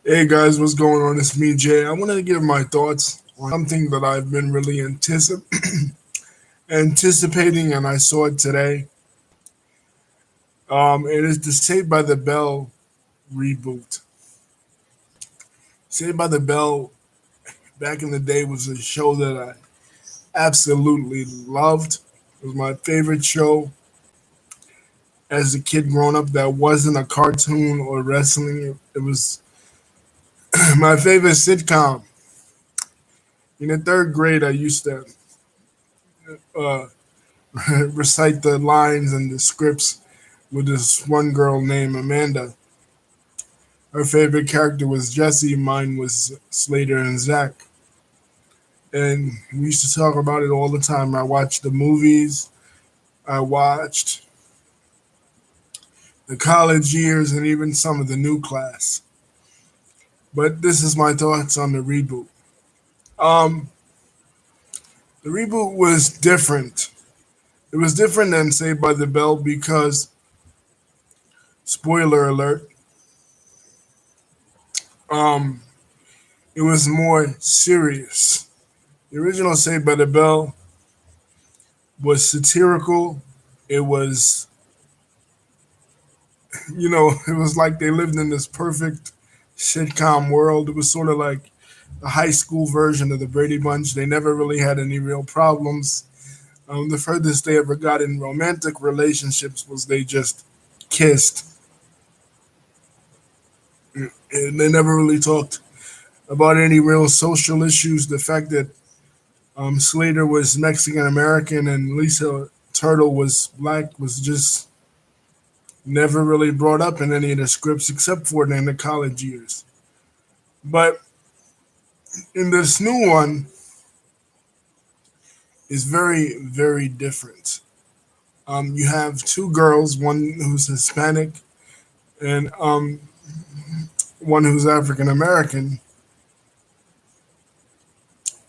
Hey guys, what's going on? It's me, Jay. I want to give my thoughts on something that I've been really anticipating, and I saw it today. It is the Saved by the Bell reboot. Saved by the Bell back in the day was a show that I absolutely loved. It was my favorite show as a kid growing up that wasn't a cartoon or wrestling. It was my favorite sitcom. In the third grade, I used to uh, recite the lines and the scripts with this one girl named Amanda. Her favorite character was Jesse, mine was Slater and Zach. And we used to talk about it all the time. I watched the movies, I watched the college years, and even some of the new class. But this is my thoughts on the reboot. Um, the reboot was different. It was different than Saved by the Bell because, spoiler alert, um, it was more serious. The original Saved by the Bell was satirical. It was, it was like they lived in this perfect sitcom world. It was sort of like a high school version of the Brady Bunch. They never really had any real problems. The furthest they ever got in romantic relationships was they just kissed. And they never really talked about any real social issues. The fact that Slater was Mexican American and Lisa Turtle was black was just never really brought up in any of the scripts except for in the college years. But in this new one, is very, very different. You have two girls, one who's Hispanic and one who's African American,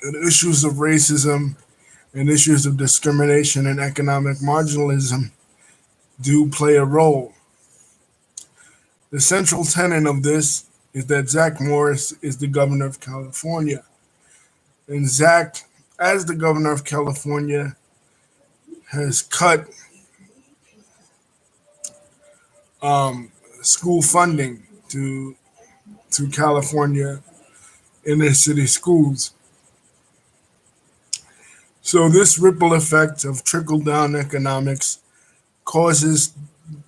and issues of racism and issues of discrimination and economic marginalism do play a role. The central tenet of this is that Zach Morris is the governor of California. And Zach, as the governor of California, has cut school funding to California inner city schools. So this ripple effect of trickle down economics causes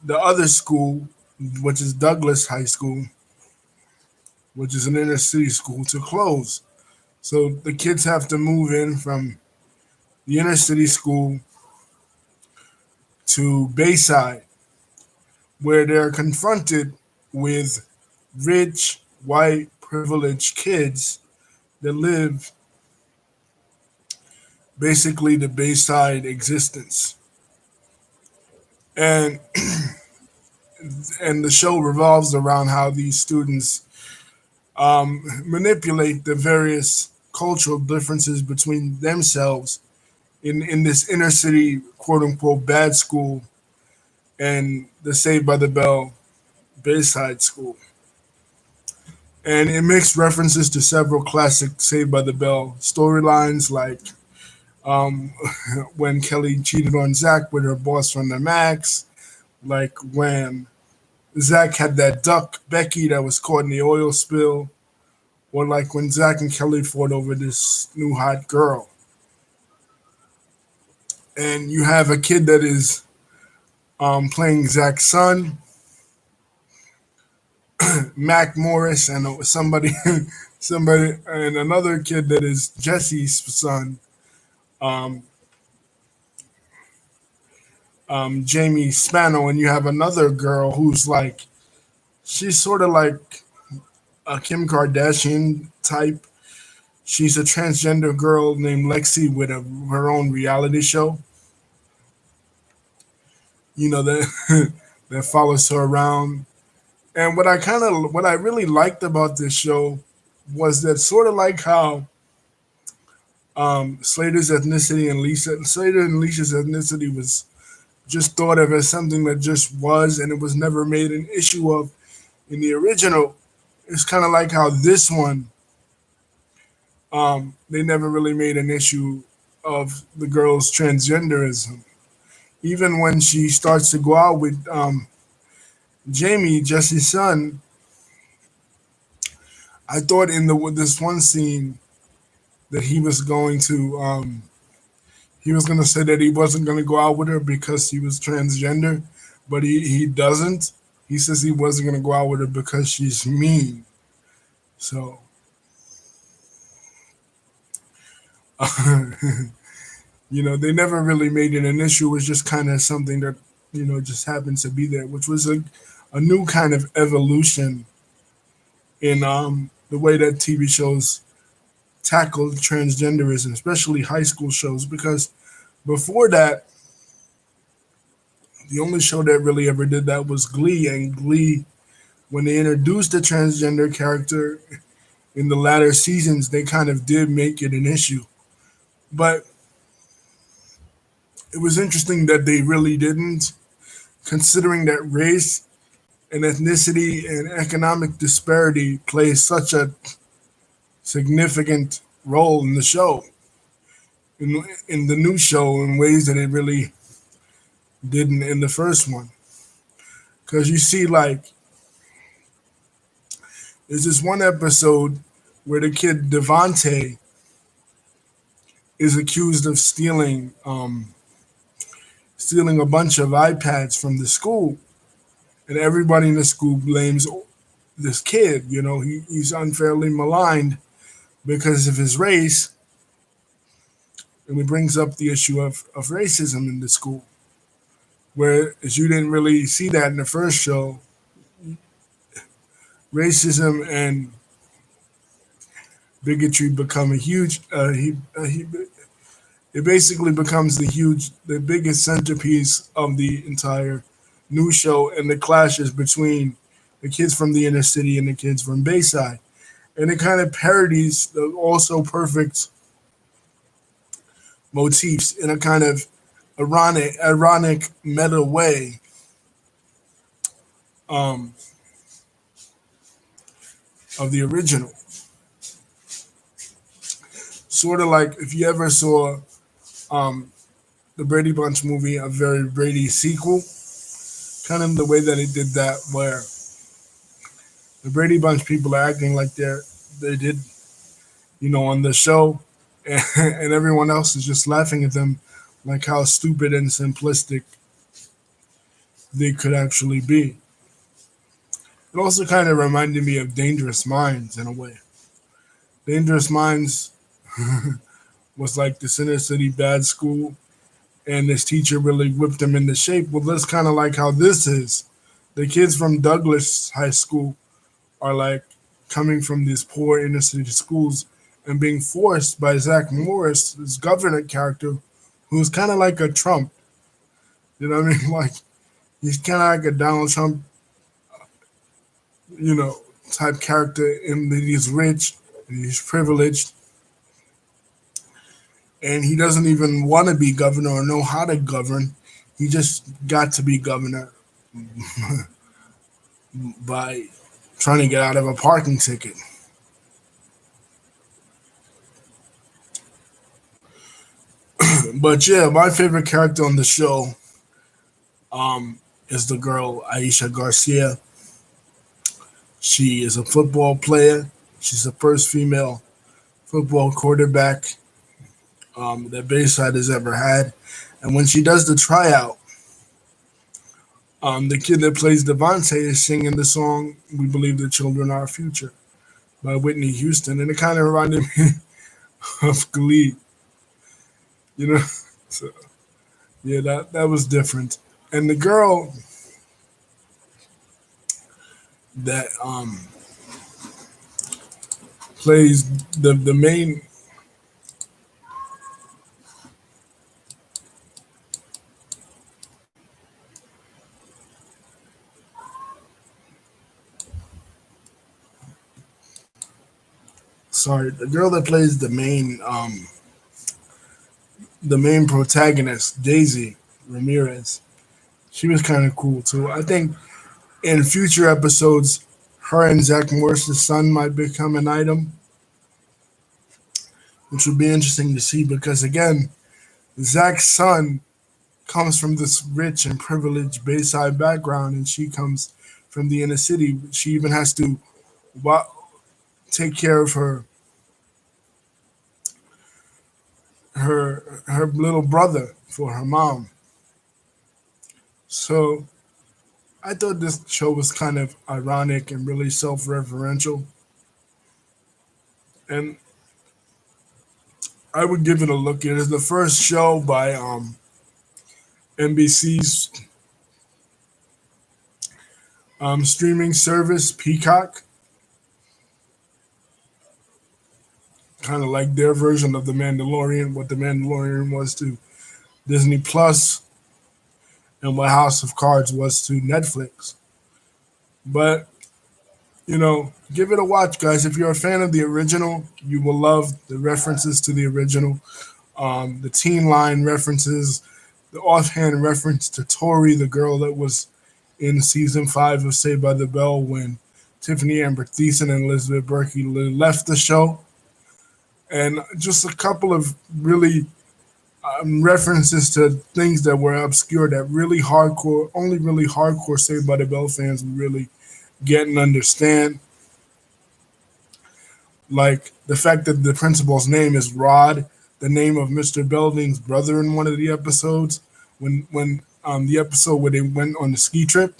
the other school, which is Douglas High School, which is an inner city school, to close. So the kids have to move in from the inner city school to Bayside, where they're confronted with rich, white, privileged kids that live basically the Bayside existence. And and the show revolves around how these students manipulate the various cultural differences between themselves in this inner city quote unquote bad school and the Saved by the Bell Bayside School. And it makes references to several classic Saved by the Bell storylines, like um, when Kelly cheated on Zach with her boss from the Max, like when Zach had that duck, Becky, that was caught in the oil spill, or like when Zach and Kelly fought over this new hot girl. And you have a kid that is playing Zach's son, Mac Morris, and somebody, and another kid that is Jesse's son, um, Jamie Spano, and you have another girl who's like she's sort of like a Kim Kardashian type. She's a transgender girl named Lexi with her own reality show. That that follows her around. And what I really liked about this show was that sort of like how Slater and Lisa's ethnicity was just thought of as something that just was, and it was never made an issue of in the original. it's kind of like how this one, they never really made an issue of the girl's transgenderism. Even when she starts to go out with Jamie, Jesse's son, I thought in the this one scene that he was going to say that he wasn't going to go out with her because he was transgender, but he doesn't. He says he wasn't going to go out with her because she's mean. So, they never really made it an issue. It was just kind of something that, just happened to be there, which was a new kind of evolution in the way that TV shows tackle transgenderism, especially high school shows, because before that, the only show that really ever did that was Glee, and Glee, when they introduced the transgender character in the latter seasons, they kind of did make it an issue. But it was interesting that they really didn't, considering that race and ethnicity and economic disparity plays such a significant role in the show, in the new show, in ways that it really didn't in the first one. Because you see, like, there's this one episode where the kid Devante is accused of stealing a bunch of iPads from the school, and everybody in the school blames this kid. He's unfairly maligned because of his race, and it brings up the issue of racism in the school. Whereas you didn't really see that in the first show, racism and bigotry become a huge. It basically becomes the biggest centerpiece of the entire new show, and the clashes between the kids from the inner city and the kids from Bayside, and it kind of parodies the also perfect motifs in a kind of ironic meta way. Um, of the original. Sort of like if you ever saw um, the Brady Bunch movie, a very Brady sequel, kind of the way that it did that, where the Brady Bunch people are acting like they did, on the show, and everyone else is just laughing at them, like how stupid and simplistic they could actually be. It also kind of reminded me of Dangerous Minds in a way. Dangerous Minds was like the inner city bad school, and this teacher really whipped them into shape. Well, that's kind of like how this is. The kids from Douglas High School are like coming from these poor inner city schools and being forced by Zach Morris, this governor character, who's kind of like a Trump. You know what I mean? Like, he's kind of like a Donald Trump, type character in that he's rich and he's privileged, and he doesn't even want to be governor or know how to govern. He just got to be governor by trying to get out of a parking ticket. But yeah, my favorite character on the show is the girl Aisha Garcia. She is a football player. She's the first female football quarterback that Bayside has ever had. And when she does the tryout, the kid that plays Devontae is singing the song "We Believe the Children Are Our Future" by Whitney Houston, and it kind of reminded me of Glee, you know. So yeah, that was different. And the girl that plays the main. Sorry, the girl that plays the main protagonist, Daisy Ramirez. She was kind of cool too. I think in future episodes, her and Zach Morris's son might become an item, which would be interesting to see because again, Zach's son comes from this rich and privileged Bayside background, and she comes from the inner city. She even has to wa- take care of her little brother for her mom. So I thought this show was kind of ironic and really self-referential, and I would give it a look. It is the first show by NBC's streaming service, Peacock, kind of like their version of The Mandalorian, what The Mandalorian was to Disney Plus, and what House of Cards was to Netflix. But give it a watch, guys. If you're a fan of the original, you will love the references to the original, the teen line references, the offhand reference to Tori, the girl that was in season 5 of Saved by the Bell when Tiffany Amber Thiessen and Elizabeth Berkley left the show, and just a couple of really references to things that were obscure that only really hardcore Saved by the Bell fans would really get and understand. Like the fact that the principal's name is Rod, the name of Mr. Belding's brother in one of the episodes, when the episode where they went on the ski trip.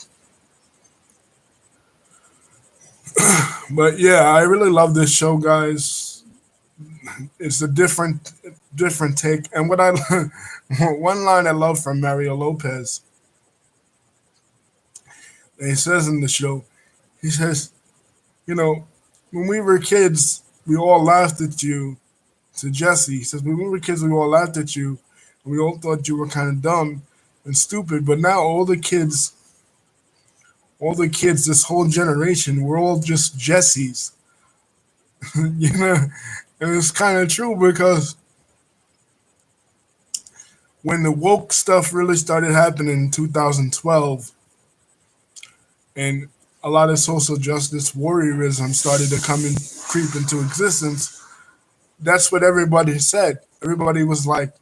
But yeah, I really love this show, guys. It's a different take. And what I one line I love from Mario Lopez, he says in the show, he says, you know, when we were kids, we all laughed at you. To Jesse, he says, when we were kids, we all laughed at you, and we all thought you were kind of dumb and stupid. But now all the kids, this whole generation, we're all just Jessies, you know. And it's kind of true because when the woke stuff really started happening in 2012, and a lot of social justice warriorism started to come and creep into existence, that's what everybody said. Everybody was like,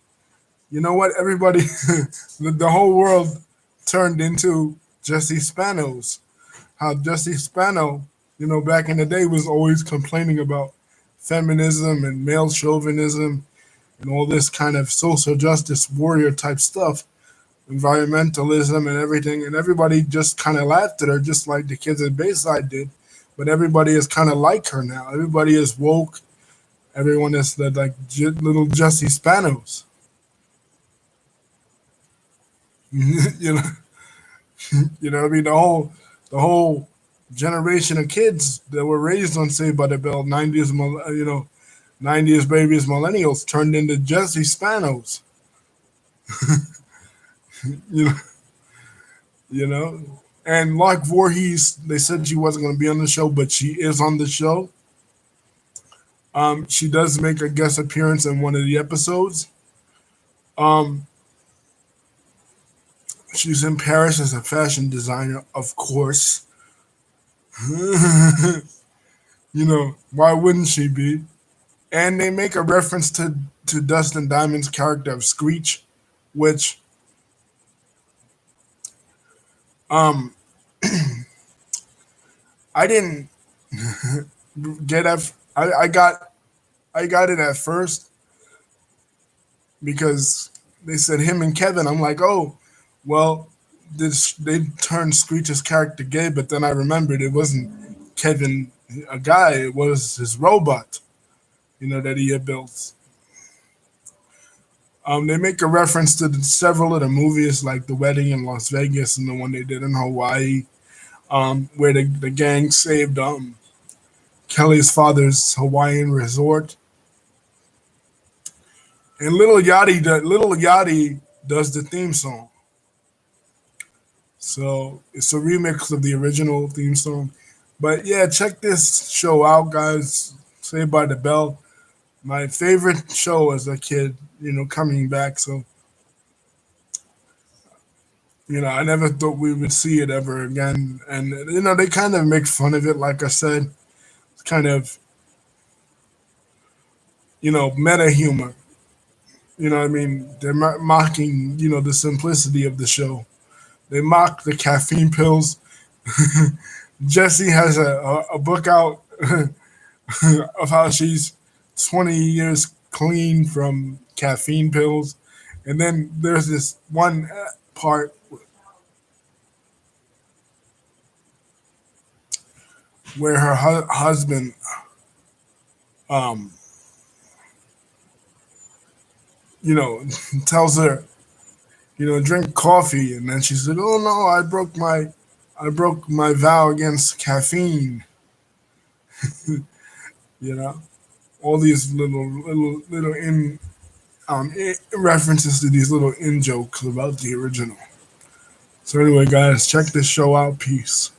you know what? Everybody, the whole world turned into Jesse Spanos. How Jesse Spano, back in the day was always complaining about feminism and male chauvinism and all this kind of social justice warrior type stuff, environmentalism and everything. And everybody just kind of laughed at her, just like the kids at Bayside did. But everybody is kind of like her now. Everybody is woke. Everyone is like little Jesse Spanos. you know, I mean, the whole generation of kids that were raised on Saved by the Bell, 90s babies, millennials turned into Jesse Spanos. you know, you know. And like Voorhees, they said she wasn't going to be on the show, but she is on the show. She does make a guest appearance in one of the episodes. Um, she's in Paris as a fashion designer, of course. Why wouldn't she be? And they make a reference to Dustin Diamond's character of Screech, which um I didn't get at. I got it at first because they said him and Kevin. I'm like, oh, well, they turned Screech's character gay, but then I remembered it wasn't Kevin, a guy. It was his robot, that he had built. They make a reference to several of the movies, like The Wedding in Las Vegas and the one they did in Hawaii, where the gang saved Kelly's father's Hawaiian resort. And Little Yachty does the theme song. So it's a remix of the original theme song. But yeah, check this show out, guys. Saved by the Bell. My favorite show as a kid, coming back. So I never thought we would see it ever again. And they kind of make fun of it. Like I said, it's kind of meta humor. What I mean? They're mocking the simplicity of the show. They mock the caffeine pills. Jesse has a book out of how she's 20 years clean from caffeine pills. And then there's this one part where her husband um, you know, tells her, drink coffee, and then she's like, "Oh no, I broke my vow against caffeine." You know, all these little references to these little in jokes about the original. So anyway, guys, check this show out. Peace.